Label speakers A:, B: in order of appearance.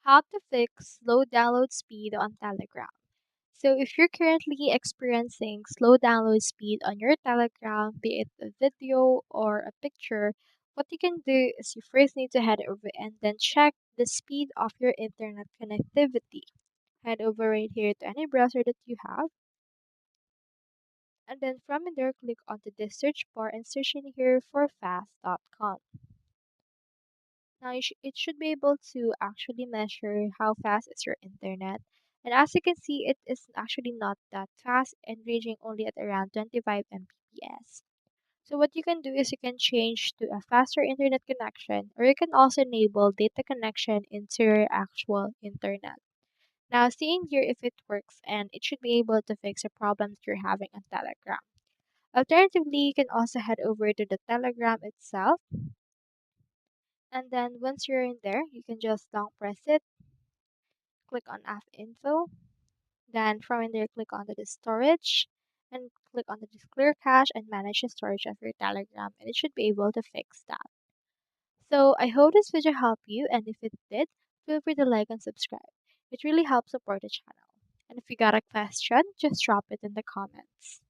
A: How to fix slow download speed on Telegram. So, if you're currently experiencing slow download speed on your Telegram, be it a video or a picture, what you can do is you first need to head over and then check the speed of your internet connectivity. Head over right here to any browser that you have, and then from in there, click onto the search bar and search in here for fast.com. Now, it should be able to actually measure how fast is your internet. And as you can see, it is actually not that fast and ranging only at around 25 Mbps. So what you can do is you can change to a faster internet connection, or you can also enable data connection into your actual internet. Now, seeing here if it works, and it should be able to fix the problems you're having on Telegram. Alternatively, you can also head over to the Telegram itself, and then once you're in there, you can just long press it, click on app info, then from in there, click onto the storage, and click onto the clear cache and manage the storage of your Telegram, and it should be able to fix that. So I hope this video helped you, and if it did, feel free to like and subscribe. It really helps support the channel. And if you got a question, just drop it in the comments.